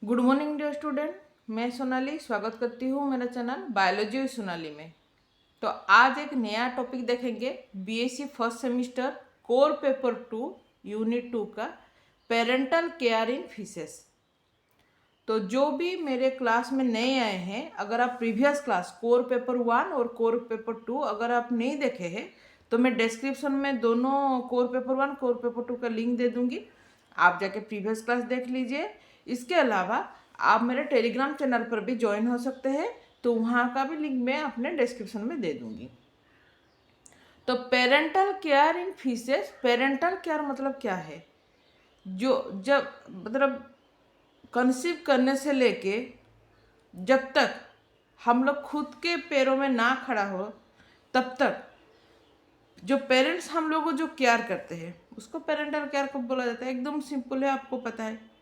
Good morning dear student. मैं सोनाली स्वागत करती हूँ मेरा चैनल बायोलॉजी विद सोनाली में। तो आज एक नया टॉपिक देखेंगे BSc first semester core paper 2 unit 2 का पेरेंटल केयर इन फिशेस। तो जो भी मेरे क्लास में नए आए हैं, अगर आप प्रीवियस क्लास कोर पेपर 1 और कोर पेपर 2 अगर आप नहीं देखे हैं तो मैं डिस्क्रिप्शन में दोनों कोर पेपर 1 कोर पेपर 2 का लिंक दे दूंगी, आप जाके प्रीवियस क्लास देख लीजिए। इसके अलावा आप मेरे टेलीग्राम चैनल पर भी ज्वाइन हो सकते हैं, तो वहाँ का भी लिंक मैं अपने डिस्क्रिप्शन में दे दूंगी। तो पेरेंटल केयर इन फिशेस, पेरेंटल केयर मतलब क्या है? जो जब मतलब कंसीव करने से लेके जब तक हम लोग खुद के पैरों में ना खड़ा हो तब तक जो पेरेंट्स हम लोगों को जो केयर करते हैं उसको पेरेंटल केयर को बोला जाता है। एकदम सिंपल है, आपको पता है।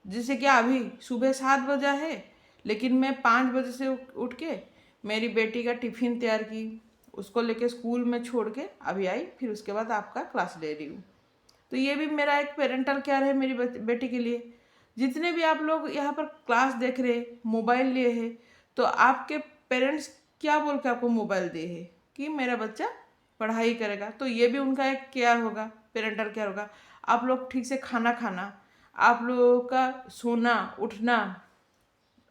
जैसे कि अभी सुबह 7 बजा है, लेकिन मैं 5 बजे से उठ के मेरी बेटी का टिफ़िन तैयार की, उसको लेके स्कूल में छोड़ के अभी आई, फिर उसके बाद आपका क्लास ले रही हूँ। तो ये भी मेरा एक पेरेंटल केयर है मेरी बेटी के लिए। जितने भी आप लोग यहाँ पर क्लास देख रहे हैं, मोबाइल लिए हैं, तो आपके पेरेंट्स क्या बोल के आपको मोबाइल दे है कि मेरा बच्चा पढ़ाई करेगा, तो ये भी उनका एक केयर होगा, पेरेंटल केयर होगा। आप लोग ठीक से खाना खाना, आप लोगों का सोना उठना,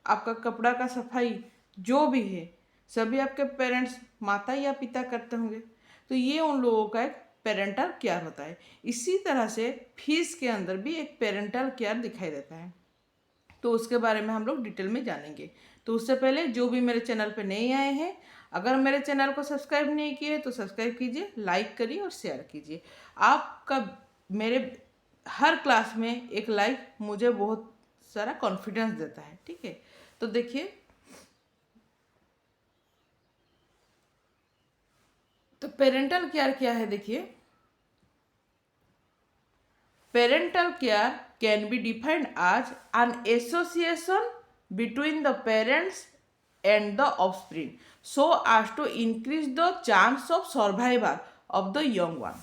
आपका कपड़ा का सफाई जो भी है सभी आपके पेरेंट्स माता या पिता करते होंगे, तो ये उन लोगों का एक पेरेंटल केयर होता है। इसी तरह से फिश के अंदर भी एक पेरेंटल केयर दिखाई देता है, तो उसके बारे में हम लोग डिटेल में जानेंगे। तो उससे पहले जो भी मेरे चैनल पे नए आए हैं, अगर मेरे चैनल को सब्सक्राइब नहीं किए तो सब्सक्राइब कीजिए, लाइक करिए और शेयर कीजिए। आपका मेरे हर क्लास में एक लाइक मुझे बहुत सारा कॉन्फिडेंस देता है, ठीक है। तो देखिए, तो पेरेंटल केयर क्या है, देखिए। Parental care can be defined as an association between the parents and the offspring so as to increase the chance of survival of the young one।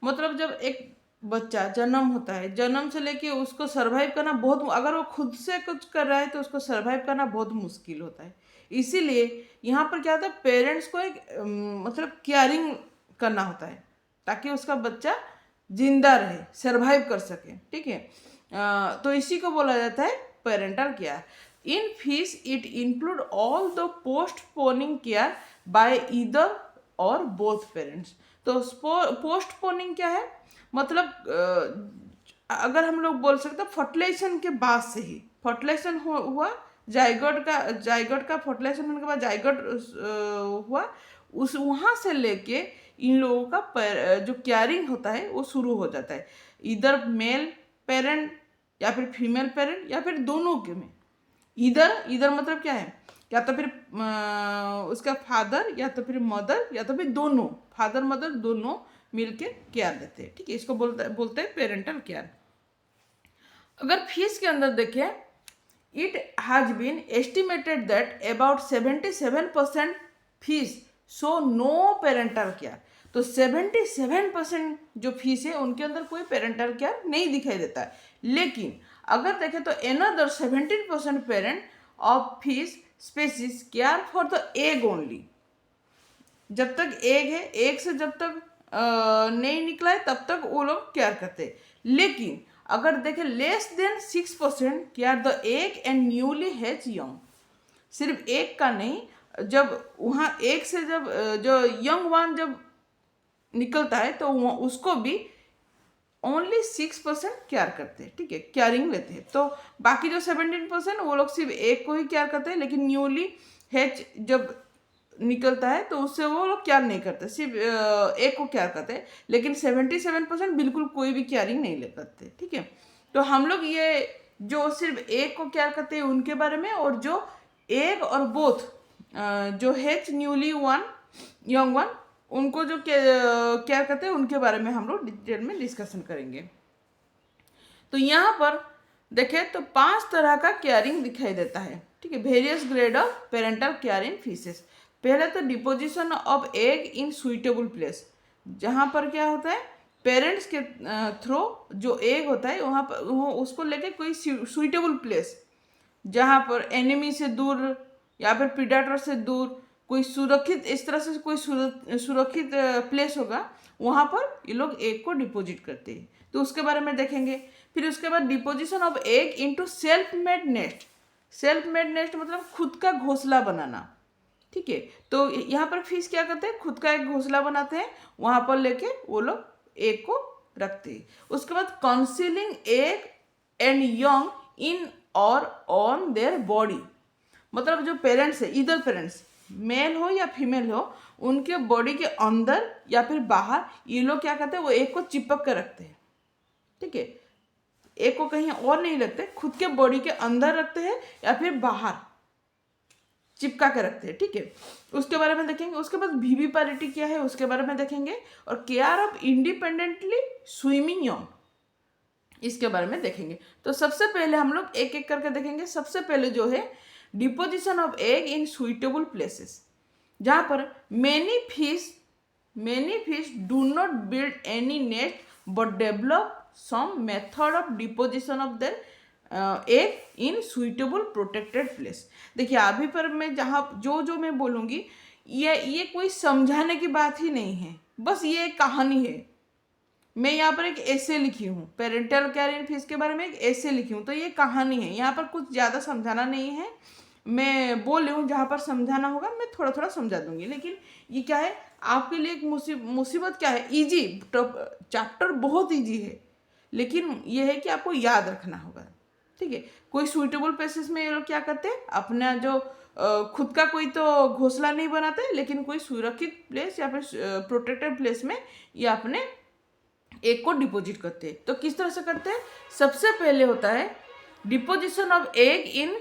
मतलब जब एक बच्चा जन्म होता है, जन्म से लेके उसको सरवाइव करना बहुत, अगर वो खुद से कुछ कर रहा है तो उसको सरवाइव करना बहुत मुश्किल होता है। इसीलिए यहाँ पर क्या होता है, पेरेंट्स को एक मतलब केयरिंग करना होता है ताकि उसका बच्चा जिंदा रहे, सरवाइव कर सके, ठीक है। तो इसी को बोला जाता है parental care. In fish it include all the postponing care by either or both parents. तो पोस्टपोनिंग क्या है, मतलब अगर हम लोग बोल सकते हैं फर्टिलाइजेशन के बाद से ही, फर्टिलाइजेशन हुआ, जाइगोट का फर्टिलाइजेशन होने के बाद जाइगोट हुआ, उस वहाँ से लेके इन लोगों का जो केयरिंग होता है वो शुरू हो जाता है। इधर मेल पेरेंट या फिर फीमेल पेरेंट या फिर दोनों के में। इधर इधर मतलब क्या है, या तो फिर उसका फादर या तो फिर मदर या तो फिर दोनों, फादर मदर दोनों मिलके केयर देते हैं, ठीक है। इसको बोलते हैं पेरेंटल केयर। अगर फिश के अंदर देखें, it has been estimated that about 77% fish so no parental care. तो 77% जो फिश है उनके अंदर कोई पेरेंटल केयर नहीं दिखाई देता है। लेकिन अगर देखें तो another 17% parent of fish species care for the egg only. जब तक एग है, एग से जब तक नहीं निकला है तब तक वो लोग केयर करते हैं। लेकिन अगर देखें less than 6% care the egg and newly hatch young. सिर्फ एग का नहीं, जब वहाँ एग से जब जो यंग वन जब निकलता है तो उसको भी ओनली 6% केयर करते हैं, ठीक है, केयरिंग लेते हैं। तो बाकी जो 17% वो लोग सिर्फ एग को ही केयर करते हैं, लेकिन न्यूली हैच जब निकलता है तो उससे वो लोग केयर नहीं करते, सिर्फ एक को केयर करते हैं। लेकिन 77% बिल्कुल कोई भी केयरिंग नहीं ले करते, ठीक है। तो हम लोग ये जो सिर्फ एक को केयर करते हैं उनके बारे में, और जो एक और बोथ जो hatch newly one young one उनको जो केयर करते हैं उनके बारे में हम लोग डिटेल में डिस्कशन करेंगे। तो यहाँ पर देखें तो 5 तरह का केयरिंग दिखाई देता है, ठीक है। Various grade of parental care in fishes. पहले तो deposition of egg in suitable place, जहाँ पर क्या होता है, पेरेंट्स के थ्रू जो एग होता है वहाँ पर उसको लेके कोई सुइटेबल प्लेस जहाँ पर एनिमी से दूर या फिर प्रीडेटर से दूर कोई सुरक्षित, इस तरह से कोई सुरक्षित प्लेस होगा, वहाँ पर ये लोग एग को डिपॉजिट करते हैं। तो उसके बारे में देखेंगे। फिर उसके बाद deposition of egg into self made nest. Self made nest मतलब खुद का घोंसला बनाना, ठीक है। तो यहाँ पर फिश क्या करते हैं, खुद का एक घोंसला बनाते हैं, वहाँ पर लेके वो लोग एग को रखते हैं। उसके बाद concealing egg and young in और ऑन देयर बॉडी, मतलब जो पेरेंट्स है, इधर पेरेंट्स मेल हो या फीमेल हो, उनके बॉडी के अंदर या फिर बाहर ये लोग क्या करते हैं, वो एग को चिपक कर रखते हैं, ठीक है। एग को कहीं और नहीं रखते, खुद के बॉडी के अंदर रखते हैं या फिर बाहर चिपका के रखते हैं, ठीक है। उसके बारे में देखेंगे। उसके बाद विविपारिटी क्या है उसके बारे में देखेंगे, और care of independently swimming young, इसके बारे में देखेंगे। तो सबसे पहले हम लोग एक एक करके देखेंगे। सबसे पहले जो है deposition of egg in suitable places, जहाँ पर many fish do not build any nest but develop some method of deposition of their egg in suitable protected place. देखिए अभी पर मैं जहाँ जो मैं बोलूँगी, ये कोई समझाने की बात ही नहीं है, बस ये एक कहानी है। मैं यहाँ पर एक ऐसे लिखी हूँ, पेरेंटल केयर इन फिश के बारे में एक ऐसे लिखी हूँ, तो ये कहानी है, यहाँ पर कुछ ज़्यादा समझाना नहीं है। मैं बोल रही हूँ जहाँ पर समझाना होगा मैं थोड़ा थोड़ा समझा दूंगी, लेकिन ये क्या है आपके लिए एक मुसीबत क्या है, इजी चैप्टर बहुत इजी है, लेकिन ये है कि आपको याद रखना होगा, ठीक है। कोई सुइटेबल प्लेसेस में ये लोग क्या करते हैं, अपना जो खुद का कोई तो घोंसला नहीं बनाते, लेकिन कोई सुरक्षित प्लेस या फिर प्रोटेक्टेड प्लेस में ये अपने एग को डिपॉजिट करते हैं। तो किस तरह से करते हैं, सबसे पहले होता है deposition of egg in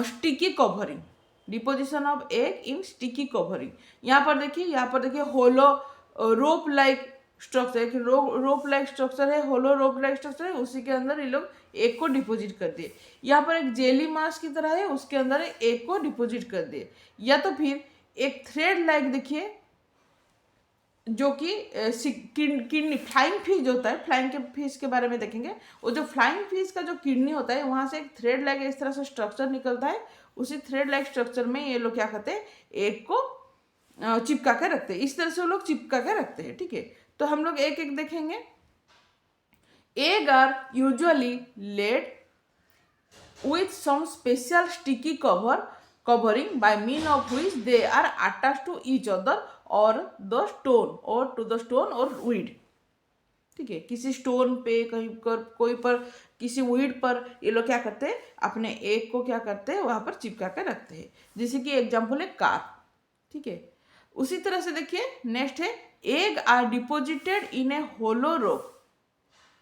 sticky covering. Deposition of egg in sticky covering, यहाँ पर देखिए होलो रोप लाइक स्ट्रक्चर, एक रोप लाइक स्ट्रक्चर है, होलो रोप लाइक स्ट्रक्चर है, उसी के अंदर ये लोग एग को डिपॉजिट कर दिए। यहाँ पर एक जेली मास की तरह है, उसके अंदर एग को डिपॉजिट कर दिए। या तो फिर एक थ्रेड लाइक देखिए, जो कि किडनी फ्लाइंग फिश जो होता है, फ्लाइंग के फिश के बारे में देखेंगे। वो जो फ्लाइंग फिश का जो किडनी होता है, वहाँ से एक थ्रेड लाइक इस तरह से स्ट्रक्चर निकलता है, उसी थ्रेड लाइक स्ट्रक्चर में ये लोग क्या करते हैं, एग को चिपका के रखते हैं। इस तरह से वो लोग चिपका के रखते हैं, ठीक है। तो हम लोग एक एक देखेंगे। Egg are usually laid with some special sticky covering by means of which they are attached to each other or the stone or weed, ठीक है। किसी स्टोन पे, कहीं पर कोई पर, किसी वीड पर ये लोग क्या करते हैं, अपने एग को क्या करते हैं, वहाँ पर चिपका कर रखते हैं। जैसे कि एग्जाम्पल है कार्प, ठीक है। उसी तरह से देखिए नेक्स्ट है egg are deposited in a hollow rope.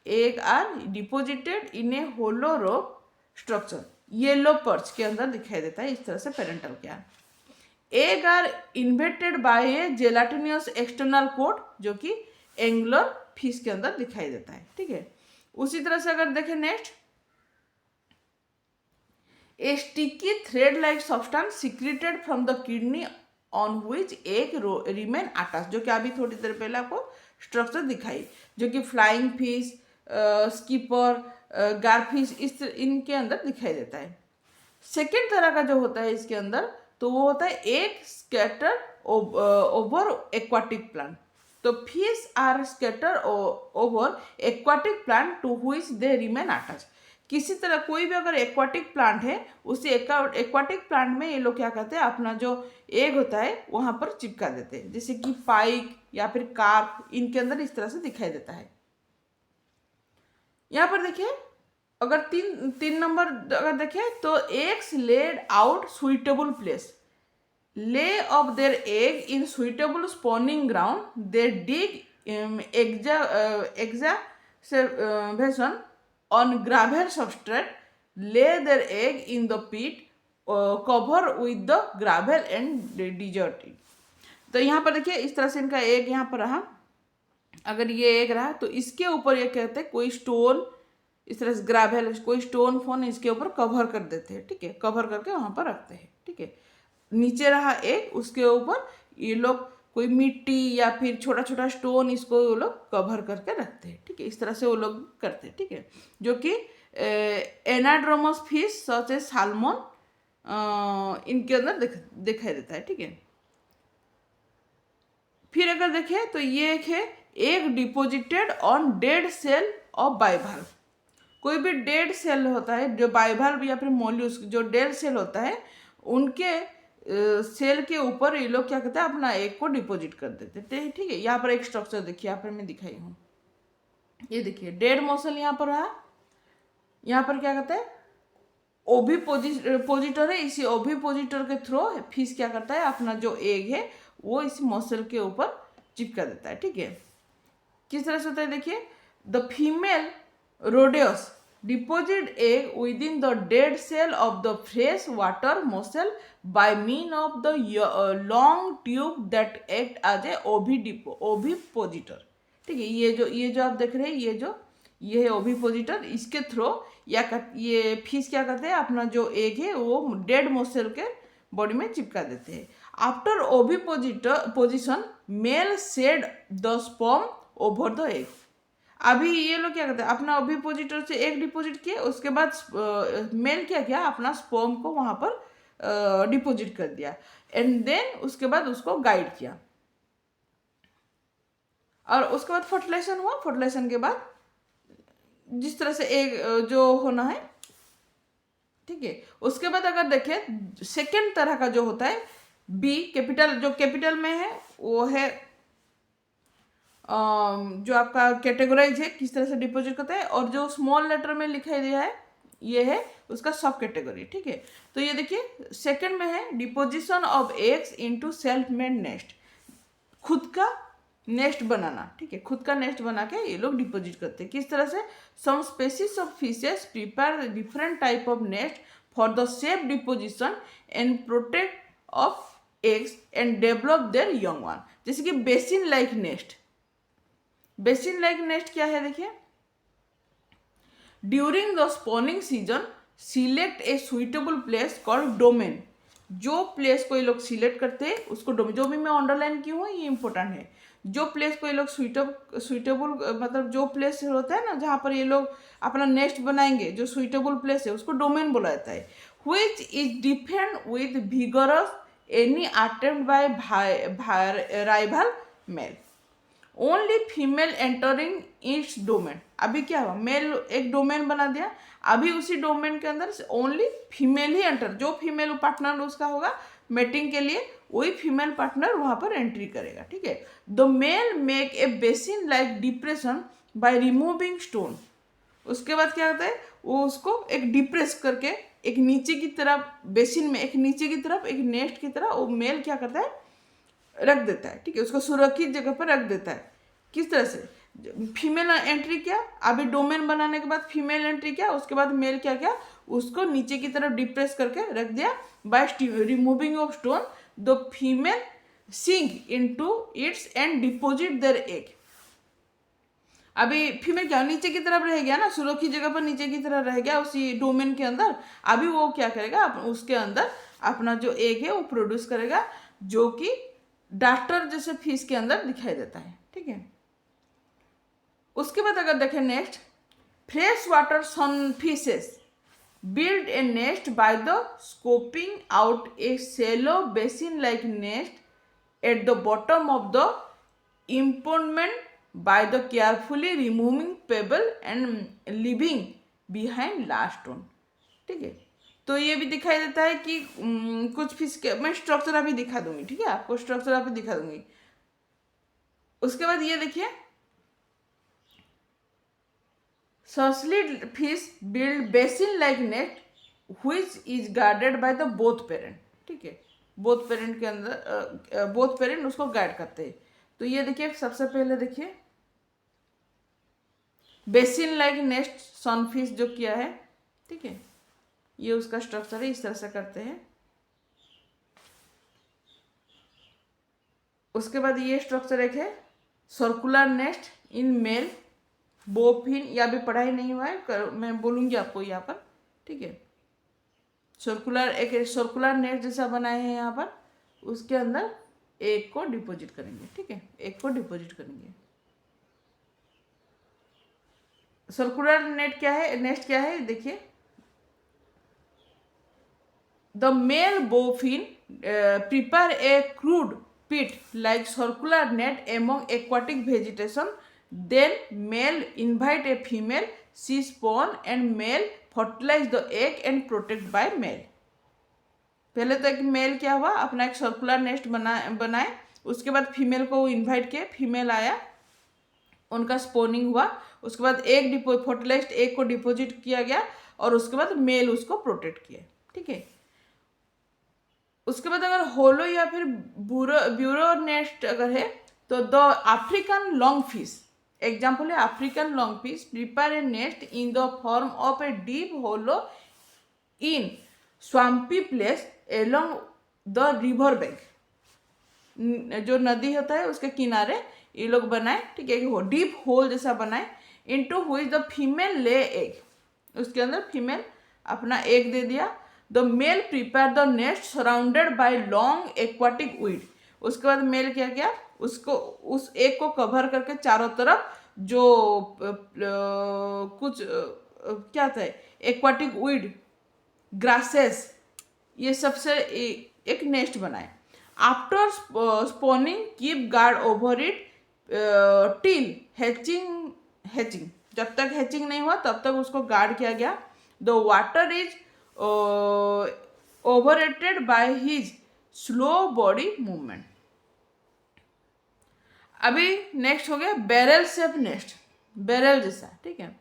Egg are deposited in a hollow rope structure, yellow perch के अंदर दिखाई देता है। इस तरह से parental care. Egg are invested by a gelatinous external coat, जो कि एंगुलर फिश के अंदर दिखाई देता है, ठीक है। उसी तरह से अगर देखें next, A sticky thread like substance secreted from the kidney on which egg remain attach, जो कि अभी थोड़ी देर पहले आपको स्ट्रक्चर दिखाई, जो कि फ्लाइंग फिश, स्कीपर, गारफिश, इनके अंदर दिखाई देता है। सेकेंड तरह का जो होता है इसके अंदर, तो वो होता है egg scatter over aquatic plant. तो fish are scatter over aquatic plant to which they remain attach. किसी तरह कोई भी अगर एक्वाटिक प्लांट है, उसी एक्वाटिक प्लांट में ये लोग क्या करते हैं, अपना जो एग होता है वहाँ पर चिपका देते हैं। जैसे कि पाइक या फिर कार्प, इनके अंदर इस तरह से दिखाई देता है। यहाँ पर देखिए अगर तीन नंबर अगर देखें, तो eggs laid out suitable place, lay of their egg in suitable spawning ground, they dig excavation on gravel substrate, lay their egg in the pit, cover with the gravel and desert it। तो यहाँ पर देखिए इस तरह से इनका egg यहाँ पर रहा, अगर ये एग रहा तो इसके ऊपर ये कहते हैं कोई स्टोन, इस तरह से ग्रावेल, कोई स्टोन फोन इसके ऊपर कवर कर देते हैं, ठीक है, कवर करके वहाँ पर रखते हैं, ठीक है। नीचे रहा एग, उसके ऊपर ये लोग कोई मिट्टी या फिर छोटा छोटा स्टोन, इसको वो लोग कवर करके रखते हैं, ठीक है। इस तरह से वो लोग करते हैं, ठीक है, जो कि एनाड्रोमस फिश सच ए साल्मन इनके अंदर दिखाई देता है। ठीक है, फिर अगर देखें तो ये एक है egg deposited on dead shell of bivalve. कोई भी डेड सेल होता है जो बाइवाल्व या फिर मोल्यूस्क जो डेड सेल होता है उनके सेल के ऊपर ये लोग क्या करते हैं, अपना एग को डिपोजिट कर देते हैं। ठीक है, यहाँ पर एक स्ट्रक्चर देखिए, यहाँ पर मैं दिखाई हूँ, ये देखिए डेड मोसल यहाँ पर रहा। यहाँ पर क्या कहते हैं, ओविपोजिटर है, इसी ओविपोजिटर के थ्रू फिश क्या करता है, अपना जो एग है वो इस मसल के ऊपर चिपका देता है। ठीक है, किस तरह से होता है देखिए, the female Rhodeus deposit egg within the dead cell of the fresh water mussel by means of the long tube that act as a ovipositor। ठीक है, ये जो आप देख रहे हैं, ये है ओविपोजिटर। इसके थ्रू ये फिश क्या करते हैं, अपना जो एग है वो डेड मोसेल के बॉडी में चिपका देते हैं। After ovipositor position male shed the sperm over the egg. अभी ये लोग क्या करते हैं, अपना ओविपोजिटर से एग डिपोजिट किए, उसके बाद मेल क्या किया, अपना स्पर्म को वहां पर डिपोजिट कर दिया, एंड देन उसके बाद उसको गाइड किया, और उसके बाद फर्टिलाइजेशन हुआ। फर्टिलाइजेशन के बाद जिस तरह से एग जो होना है, ठीक है, उसके बाद अगर देखें सेकेंड तरह का जो होता है बी कैपिटल, जो कैपिटल में है वो है जो आपका कैटेगराइज है किस तरह से डिपोजिट करता है, और जो स्मॉल लेटर में लिखा दिया है ये है उसका सब कैटेगरी। ठीक है, तो ये देखिए सेकंड में है deposition of eggs into self made nest, खुद का नेस्ट बनाना। ठीक है, खुद का नेस्ट बना के ये लोग डिपोजिट करते हैं। किस तरह से, some species of fishes prepare different type of nest for the safe deposition and protect of eggs and develop their young one. जैसे कि basin like nest, basin like nest क्या है देखिए, during the spawning season select a suitable place called domain. जो place को ये लोग select करते हैं उसको डोमेन, जो भी मैं अंडरलाइन की हूँ ये इंपॉर्टेंट है। जो प्लेस को ये लोग सुइटेबल मतलब जो प्लेस होता है ना जहाँ पर ये लोग अपना नेस्ट बनाएंगे, जो सुइटेबल प्लेस है उसको डोमेन बोला जाता है। Which is defend with vigorous any attempt by rival male, only female entering its domain. अभी क्या हुआ, मेल एक डोमेन बना दिया, अभी उसी डोमेन के अंदर ओनली फीमेल ही एंटर, जो फीमेल पार्टनर उसका होगा मेटिंग के लिए वही फीमेल पार्टनर वहां पर एंट्री करेगा। ठीक है, the male make a basin like depression by removing stone. उसके बाद क्या होता है, वो उसको एक डिप्रेस करके एक नीचे की तरफ बेसिन में एक नीचे की तरफ एक नेस्ट की तरह वो मेल क्या करता है, रख देता है। ठीक है, उसको सुरक्षित जगह पर रख देता है। किस तरह से, फीमेल एंट्री किया, अभी डोमेन बनाने के बाद फीमेल एंट्री किया, उसके बाद मेल क्या किया, उसको नीचे की तरफ डिप्रेस करके रख दिया। By removing of stone the female sink into its and deposit their egg. अभी फीमेल क्या नीचे की तरफ रह गया ना, सुरक्षित जगह पर नीचे की तरफ रह गया उसी डोमेन के अंदर। अभी वो क्या करेगा, उसके अंदर अपना जो एग है वो प्रोड्यूस करेगा, जो कि डाक्टर जैसे फिश के अंदर दिखाई देता है। ठीक है, उसके बाद अगर देखें next, fresh water sunfishes build a nest by the scoping out a shallow basin like nest at the bottom of the impoundment by the carefully removing pebble and leaving behind large stone। ठीक है, तो ये भी दिखाई देता है कि कुछ फिश के, मैं स्ट्रक्चर अभी दिखा दूंगी। ठीक है, आपको स्ट्रक्चर अभी दिखा दूंगी। उसके बाद ये देखिए, Saucelid fish build basin-like net which is guarded by the both parent। ठीक है, बोथ पेरेंट के अंदर बोथ पेरेंट उसको गाइड करते हैं। तो ये देखिए, सबसे पहले देखिए बेसिन लाइक नेस्ट सनफिश जो किया है। ठीक है, ये उसका स्ट्रक्चर है, इस तरह से करते हैं। उसके बाद ये स्ट्रक्चर एक है सर्कुलर नेस्ट इन मेल बोफिन, या भी पढ़ाई नहीं हुआ है, मैं बोलूँगी आपको यहाँ पर। ठीक है, एक सर्कुलर नेट जैसा बनाए हैं यहाँ पर, उसके अंदर एग को डिपॉजिट करेंगे। ठीक है, एग को डिपॉजिट करेंगे। सर्कुलर नेट क्या है, नेस्ट क्या है, देखिए। The male bowfin prepare a crude pit like circular net among aquatic vegetation. Then male invite a female, she spawn and male fertilize the egg and protect by male. पहले तो एक mail क्या हुआ, अपना एक सर्कुलर नेस्ट बनाए, उसके बाद फीमेल को इनवाइट किए, फीमेल आया, उनका स्पोनिंग हुआ, उसके बाद एग फर्टिलाइज्ड एग को डिपॉजिट किया गया और उसके बाद मेल उसको प्रोटेक्ट किया, ठीक है। उसके बाद अगर होलो या फिर ब्यूरो नेस्ट अगर है तो the African lung fish, example है African lung fish prepare a nest in the form of a deep hollow in swampy place along the river bank, जो नदी होता है उसके किनारे ये लोग बनाए, ठीक है, डीप होल जैसा बनाए, into which the female lay egg, उसके अंदर फीमेल अपना एग दे दिया। The male prepare the nest surrounded by long aquatic weed, उसके बाद मेल क्या किया, उसको उस एग को कवर करके चारों तरफ जो कुछ क्या था एक्वाटिक वीड, ग्रासेस, ये सबसे एक नेस्ट बनाए। After spawning keep guard over it till hatching, जब तक हैचिंग नहीं हुआ तब तक उसको गार्ड किया गया। The water is overrated by his slow body movement. अभी नेक्स्ट हो गया बैरल शेप नेस्ट, बैरल जैसा, ठीक है।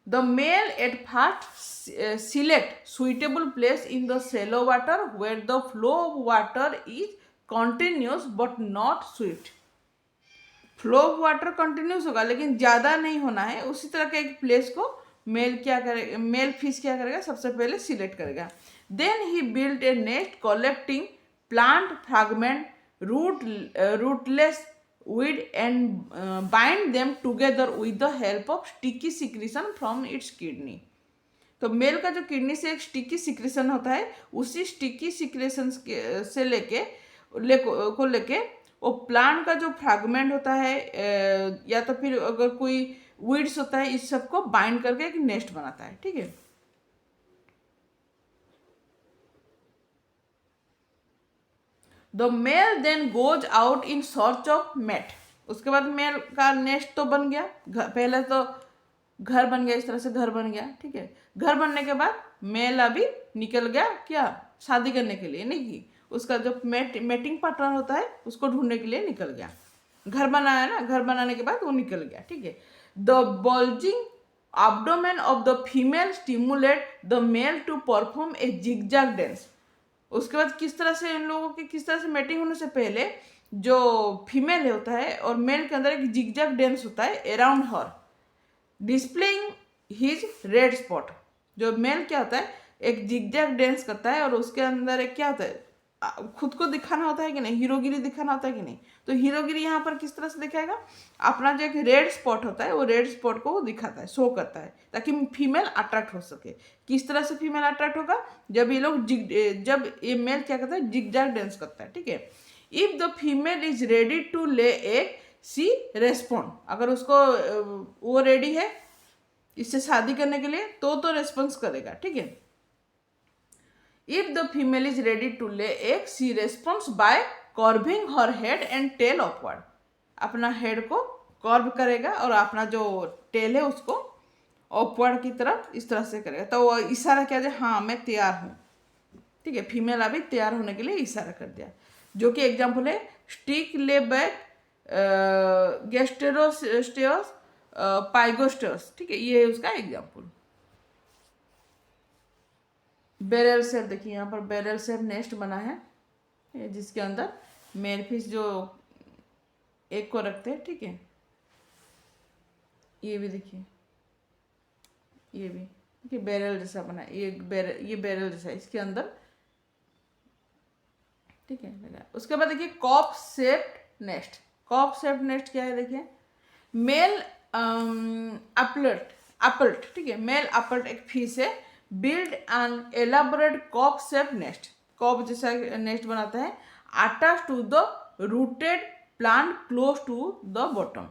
The male at first select suitable place in the shallow water where the flow of water is continuous but not swift. Flow of water continuous होगा लेकिन ज़्यादा नहीं होना है, उसी तरह के एक प्लेस को मेल क्या करेगा, मेल फिश क्या करेगा, सबसे पहले सिलेक्ट करेगा। Then he build a nest collecting plant fragment, rootless weed and bind them together with the help of sticky secretion from its kidney. तो मेल का जो किडनी से एक स्टिकी सिक्रेशन होता है, उसी स्टिकी सिक्रेशन से लेके वो प्लांट का जो फ्रैगमेंट होता है या तो फिर अगर कोई वीड्स होता है, इस सबको बाइंड करके एक नेस्ट बनाता है, ठीक है। The male then goes out in search of mate, उसके बाद मेल का नेस्ट तो बन गया, पहले तो घर बन गया, इस तरह से घर बन गया, ठीक है। घर बनने के बाद मेल अभी निकल गया क्या, शादी करने के लिए नहीं की, उसका जो मेटिंग पार्टनर होता है उसको ढूंढने के लिए निकल गया, घर बनाया ना, घर बनाने के बाद वो निकल गया, ठीक है। The bulging abdomen of the female stimulate the male to perform a zigzag dance. उसके बाद किस तरह से इन लोगों की, किस तरह से मेटिंग होने से पहले जो फीमेल होता है और मेल के अंदर एक जिगजैग डांस होता है अराउंड हर, डिस्प्लेइंग हिज रेड स्पॉट। जो मेल क्या होता है, एक जिगजैग डांस करता है और उसके अंदर एक क्या होता है, खुद को दिखाना होता है कि नहीं, हीरोगिरी दिखाना होता है कि नहीं। तो हीरोगिरी यहाँ पर किस तरह से दिखाएगा, अपना जो एक रेड स्पॉट होता है वो रेड स्पॉट को वो दिखाता है, शो करता है, ताकि फीमेल अट्रैक्ट हो सके। किस तरह से फीमेल अट्रैक्ट होगा, जब ये लोग जब ये मेल क्या करता है, जिगजैग डांस करता है, ठीक है। If the female is ready to lay egg she respond, अगर उसको वो रेडी है इससे शादी करने के लिए तो रेस्पॉन्स करेगा, ठीक है। If the female is ready to lay egg, she responds by curving her head and tail upward. अपना हेड को कर्व करेगा और अपना जो टेल है उसको अपवर्ड की तरफ इस तरह से करेगा। तो वो इशारा क्या है, हाँ मैं तैयार हूँ, ठीक है। फीमेल अभी तैयार होने के लिए इशारा कर दिया, जो कि एग्जाम्पल है स्टिक ले बैक, गेस्टेरोस्टेयस, पाइगोस्टेयस, ठीक है, ये उसका एग्जाम्पल। बैरल शेप देखिए, यहाँ पर बैरल शेप नेस्ट बना है जिसके अंदर मेल फिश जो एक को रखते हैं, ठीक है। ये भी देखिए, ये भी देखिए बैरल जैसा बना है, ये बैरल जैसा इसके अंदर, ठीक है लगा। उसके बाद देखिए cup shaped nest. Cup shaped nest क्या है, देखिए मेल अपल्ट, ठीक है, मेल अपल्ट एक फिश है, build an elaborate cup shape nest, cup जैसा नेस्ट बनाता है, attach to the rooted plant close to the bottom.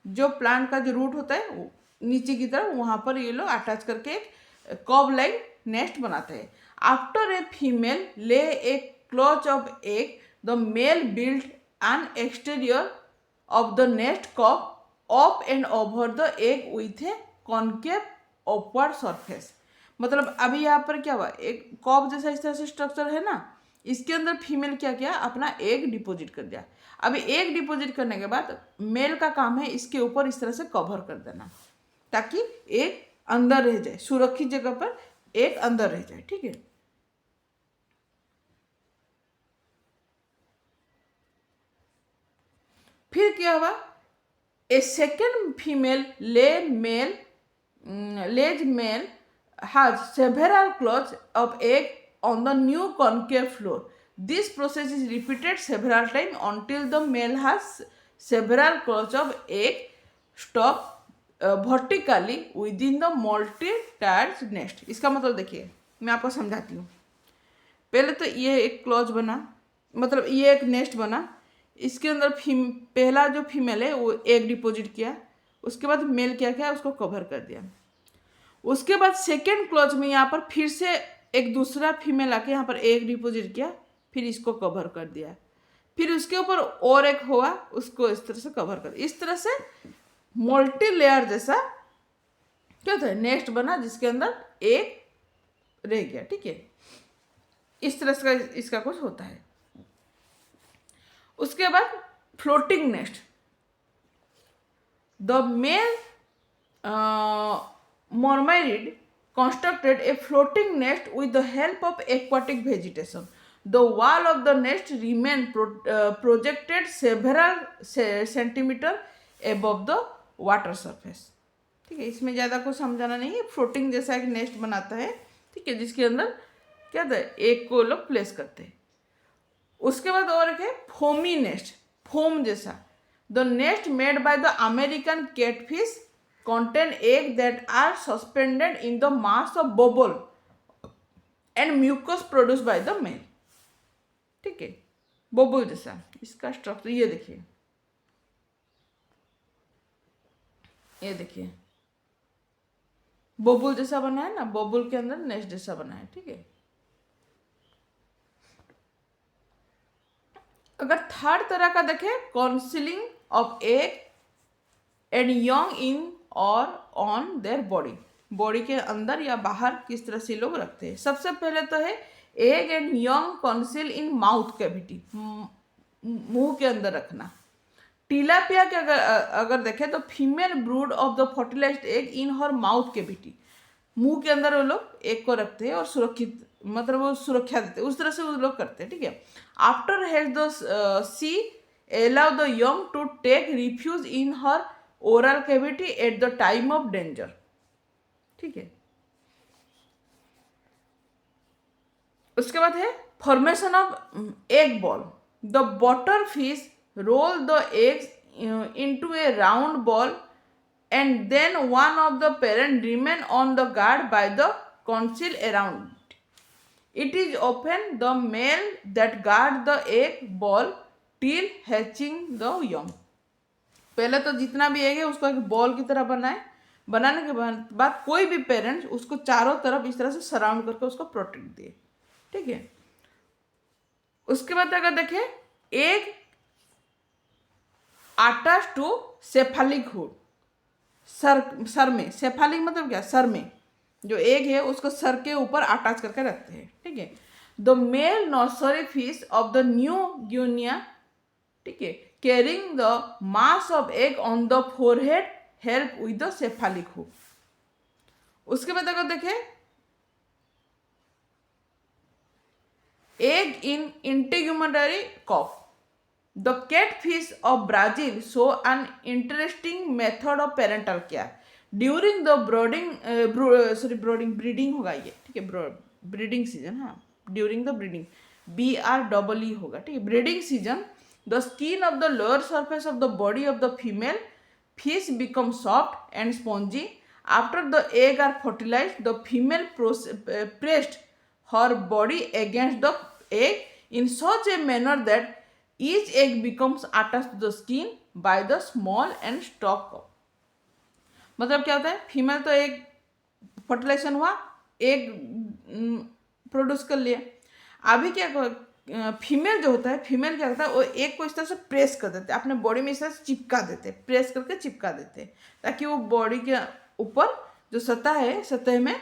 जो प्लांट का जो रूट होता है वो नीचे की तरफ, वहां पर ये लोग अटैच करके एक कॉब लाइक नेस्ट बनाते हैं। After a female lay a clutch of egg, the male build an exterior of the nest cob up and over the egg with a concave upward surface. मतलब अभी यहाँ पर क्या हुआ, एक कॉब जैसा इस तरह से स्ट्रक्चर है ना, इसके अंदर फीमेल क्या किया, अपना एग डिपॉजिट कर दिया। अभी एग डिपॉजिट करने के बाद मेल का काम है इसके ऊपर इस तरह से कवर कर देना, ताकि एग अंदर रह जाए, सुरक्षित जगह पर एग अंदर रह जाए। ठीक है, फिर क्या हुआ, a second female lays male has several clots of egg on the new concave floor. This process is repeated several times until the male has several clots of egg stock vertically within the multi-tiered nest. इसका मतलब देखिए, मैं आपको समझाती हूँ। पहले तो ये एक क्लॉज बना, मतलब ये एक नेस्ट बना, इसके अंदर पहला जो फीमेल है वो एग डिपॉजिट किया, उसके बाद मेल क्या किया, उसको कवर कर दिया। उसके बाद सेकेंड क्लॉज में यहाँ पर फिर से एक दूसरा फीमेल आके यहाँ पर एग डिपॉजिट किया, फिर इसको कवर कर दिया, फिर उसके ऊपर और एक हुआ, उसको इस तरह से कवर कर, इस तरह से मल्टी लेयर जैसा क्या होता है, नेस्ट बना जिसके अंदर एग रह गया। ठीक है, इस तरह से इसका कुछ होता है। उसके बाद floating nest, the male Mormyrid constructed a floating nest with the help of aquatic vegetation. The wall of the nest remained projected several centimeter above the water surface. ठीक है, इसमें ज़्यादा कुछ समझाना नहीं है। फ्लोटिंग जैसा एक नेस्ट बनाता है, ठीक है, जिसके अंदर क्या था, एक को लोग प्लेस करते हैं। उसके बाद और एक है फोमी नेस्ट, फोम जैसा। The nest made by the American catfish contain egg that are suspended in the mass of bubble and mucus produced by the male. ठीक है, बबल जैसा इसका स्ट्रक्चर ये देखिए, ये देखिए बबल जैसा बना है ना, बबल के अंदर नेस्ट जैसा बना है। ठीक है, अगर थर्ड तरह का देखें, counselling of egg and young in और ऑन देयर बॉडी, बॉडी के अंदर या बाहर किस तरह से लोग रखते हैं। सबसे पहले तो है egg and young conceal in mouth cavity, मुंह के अंदर रखना। टिलापिया के अगर देखें तो female brood of the fertilised egg in her mouth cavity, मुंह के अंदर वो लोग एग को रखते हैं और सुरक्षित, मतलब वो सुरक्षा देते हैं, उस तरह से वो लोग करते हैं। ठीक है, after has the she allow the young to take refuge in her oral cavity at the time of danger. ठीक है, उसके बाद है formation of egg ball, the butter fish roll the eggs into a round ball and then one of the parent remain on the guard by the conceal around. It is often the male that guard the egg ball till hatching the young. पहले तो जितना भी egg है उसको एक ball की तरह बनाए, बनाने के बाद कोई भी पेरेंट्स उसको चारों तरफ इस तरह से सराउंड करके उसको प्रोटेक्ट दिए। ठीक है, उसके बाद अगर देखें egg attach to cephalic hood, सर में, सेफालिक मतलब क्या, सर में जो एग है उसको सर के ऊपर अटैच करके रखते हैं। ठीक है, the male nursery fish of the New Guinea, ठीक है, carrying the mass of egg on the forehead help with the cephalic hood. उसके बाद अगर देखें egg in integumentary cup, the catfish of Brazil show an interesting method of parental care during the breeding होगा ये, ठीक है, breeding season, हाँ, during the breeding, BREE होगा। ठीक है, breeding season, the skin of the lower surface of the body of the female fish becomes soft and spongy. After the egg are fertilized, the female pressed her body against the egg in such a manner that each egg becomes attach to the skin by the small end stalk. मतलब क्या होता है, female तो एक fertilisation हुआ, egg produce कर लिया। अभी क्या फीमेल जो होता है, फीमेल क्या करता है, वो एग को इस तरह से प्रेस कर देते हैं, अपने बॉडी में इस तरह से चिपका देते हैं, प्रेस करके चिपका देते हैं, ताकि वो बॉडी के ऊपर जो सतह है, सतह में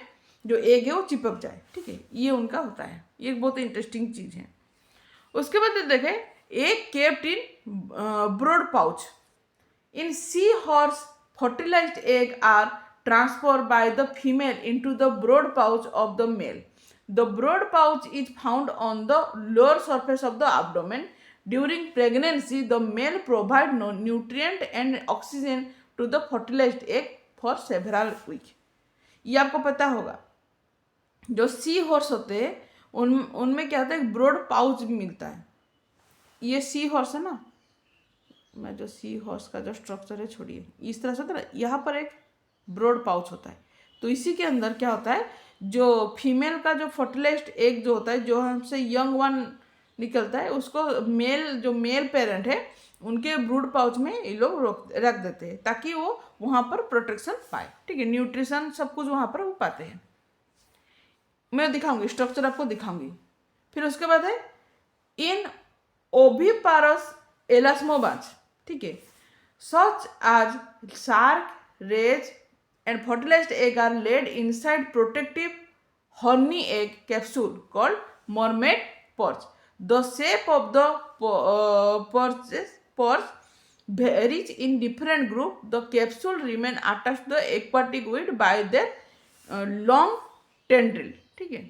जो एग है वो चिपक जाए। ठीक है, ये उनका होता है। ये एक बहुत इंटरेस्टिंग चीज है। उसके बाद देखें, egg kept in brood pouch. In seahorse, fertilized eggs are transferred by the female into the broad pouch of the male. The broad pouch is found on the lower surface of the abdomen. During pregnancy, the male provides nutrient and oxygen to the fertilized egg for several weeks. ये आपको पता होगा, जो sea horse होते हैं उनमें क्या होता है, ब्रॉड पाउच भी मिलता है। ये सी हॉर्स है ना, मैं जो सी हॉर्स का जो स्ट्रक्चर है छोड़िए, इस तरह से होता है ना, यहाँ पर एक ब्रॉड पाउच होता है। तो इसी के अंदर क्या होता है, जो फीमेल का जो फर्टिलाइज्ड एग जो होता है, जो हमसे यंग वन निकलता है, उसको मेल पेरेंट है उनके ब्रूड पाउच में ये लोग रख देते हैं, ताकि वो वहाँ पर प्रोटेक्शन पाए। ठीक है, न्यूट्रिशन सब कुछ वहाँ पर वो पाते हैं। मैं दिखाऊंगी, स्ट्रक्चर आपको दिखाऊंगी। फिर उसके बाद है इन ओविपारस एलास्मोबाज। ठीक है, such as shark, rays and fertilised egg are laid inside protective horny egg capsule called mermaid perch. The shape of the perch varies in different group. The capsule remain attached to the aquatic weed by their long tendril. ठीक है,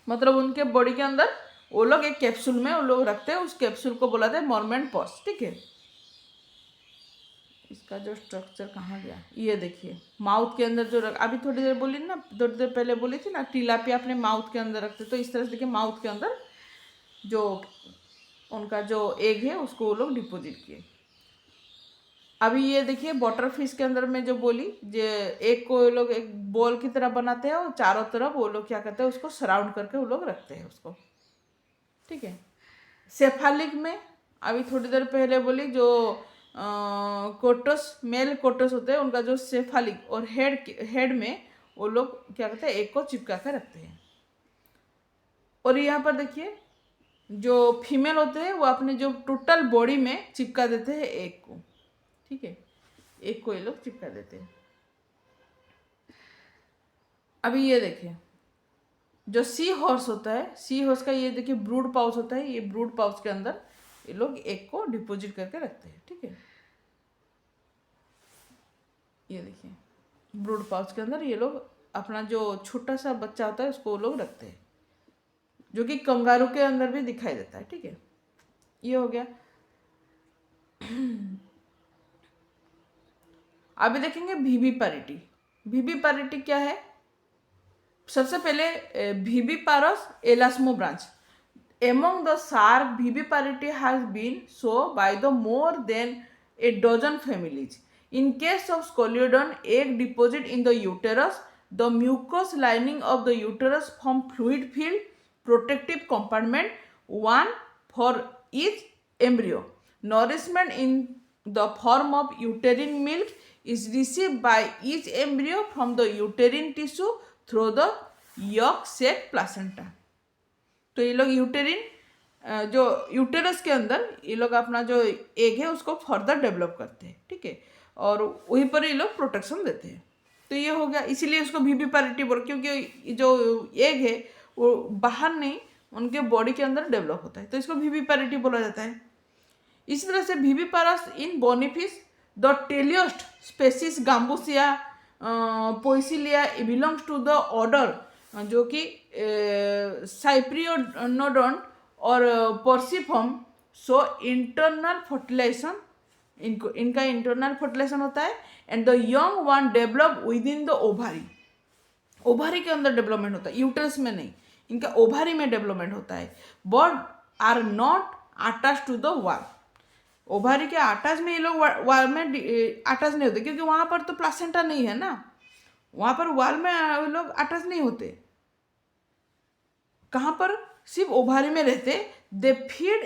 मतलब उनके body के अंदर वो लोग एक capsule में वो लोग रखते हैं, उस कैप्सूल को बोला जाता है मर्मेड पर्च। ठीक है, इसका जो स्ट्रक्चर कहाँ गया, ये देखिए, माउथ के अंदर जो अभी थोड़ी देर बोली ना, थोड़ी देर पहले बोली थी ना, टिलापिया अपने माउथ के अंदर रखते, तो इस तरह से देखिए माउथ के अंदर जो उनका जो एग है उसको वो लोग डिपोजिट किए। अभी ये देखिए बटर फिश के अंदर में जो बोली, जो एग को वो लोग एक बॉल की तरह बनाते हैं और चारों तरफ वो लोग क्या करते हैं, उसको सराउंड करके वो लोग रखते हैं उसको। ठीक है, सेफालिक में अभी थोड़ी देर पहले बोली, जो कोटस, मेल कोटस होते हैं, उनका जो सेफालिक और हेड में वो लोग क्या करते हैं, एक को चिपका कर रखते हैं। और यहाँ पर देखिए जो फीमेल होते हैं वो अपने जो टोटल बॉडी में चिपका देते हैं एक को। ठीक है, एक को ये लोग चिपका देते हैं। अभी ये देखिए जो सी हॉर्स होता है, सी हॉर्स का ये देखिए ब्रूड पाउच होता है, ये ब्रूड पाउच के अंदर ये लोग एक को डिपोजिट करके रखते हैं। ठीक है, ये देखिए ब्रूड पाउच के अंदर ये लोग अपना जो छोटा सा बच्चा होता है उसको वो लोग रखते हैं, जो कि कंगारू के अंदर भी दिखाई देता है। ठीक है, ये हो गया। अभी देखेंगे वीविपारिटी। वीविपारिटी क्या है, सबसे पहले वीविपारस एलास्मोब्रांच। Among the shark, viviparity has been shown by the more than a dozen families. In case of Scoliodon, egg deposit in the uterus. The mucous lining of the uterus form fluid-filled protective compartment, one for each embryo. Nourishment in the form of uterine milk is received by each embryo from the uterine tissue through the yolk-sac placenta. तो ये लोग यूटेरिन जो uterus के अंदर ये लोग अपना जो एग है उसको फर्दर डेवलप करते हैं। ठीक है, और वहीं पर ये लोग प्रोटेक्शन देते हैं। तो ये हो गया, इसीलिए उसको वीविपारिटी बोल, क्योंकि जो एग है वो बाहर नहीं, उनके बॉडी के अंदर डेवलप होता है, तो इसको वीविपारिटी बोला जाता है। इसी तरह से viviparous in bony fish, the teleost species Gambusia Poecilia belongs to the order, जो कि साइप्रियोनोडोन और पर्सिफॉर्म। सो इंटरनल फर्टिलाइजेशन, इनका इंटरनल फर्टिलाइजेशन होता है, and the young one develop within the ovary. Ovary के अंदर डेवलपमेंट होता है, यूटरस में नहीं, इनका ओवारी में डेवलपमेंट होता है। But are not attach to the wall. Ovary के अटैच में ये लोग वाल में अटैच नहीं होते, क्योंकि वहाँ पर तो प्लासेंटा नहीं है ना, वहाँ पर वाल में लोग अटैच नहीं होते। कहाँ पर, सिर्फ ओवारी में रहते, they feed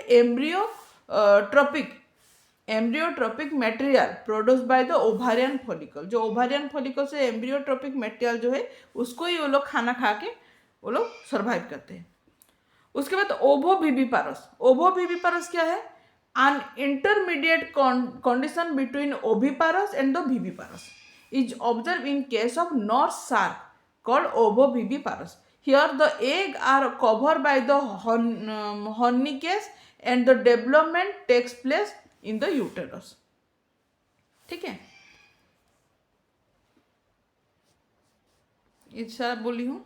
embryotrophic material produce by the ovarian follicle. जो ओवारियन फॉलिकल से एम्ब्रियोट्रोपिक मटेरियल जो है उसको ही वो लोग खाना खा के वो लोग सर्वाइव करते हैं। उसके बाद ओवोविविपारस। ओवोविविपारस क्या है? an intermediate condition between oviparous and the viviparous is observed in case of North shark called ovoviviparous. Here the egg are covered by the honey case and the development takes place in the uterus. ठीक है, इतना बोली हूँ।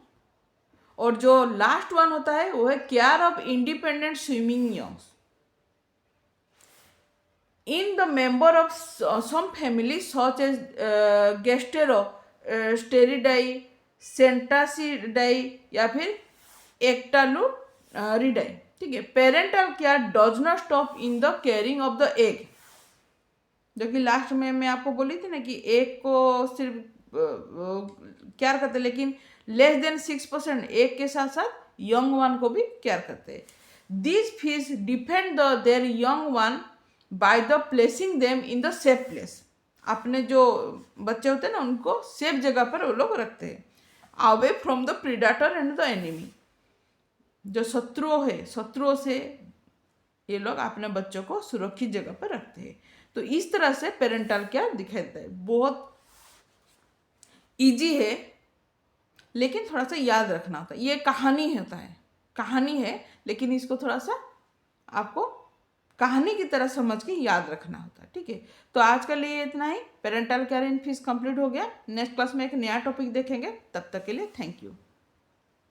और जो last one होता है वो है care of independent swimming youngs. In the member of some families such as Gasterosteridae, Centasidae या फिर Ectaluridae, ठीक है। Parental care does not stop in the caring of the egg. जो कि लास्ट में मैं आपको बोली थी ना कि एग को सिर्फ केयर करते, लेकिन लेस देन 6% एग के साथ साथ यंग वन को भी केयर करते हैं। This fish defend there young one by the placing them in the safe place. अपने जो बच्चे होते हैं ना उनको सेफ जगह पर वो लोग रखते हैं। Away from the predator and the enemy. जो शत्रुओं से ये लोग अपने बच्चों को सुरक्षित जगह पर रखते हैं। तो इस तरह से पेरेंटल केयर दिखाई देता है। बहुत इजी है लेकिन थोड़ा सा याद रखना होता है। ये कहानी है लेकिन इसको थोड़ा सा आपको कहानी की तरह समझ के याद रखना होता है, ठीक है। तो आज के लिए इतना ही। Parental care in fish complete हो गया। नेक्स्ट क्लास में एक नया टॉपिक देखेंगे। तब तक के लिए थैंक यू।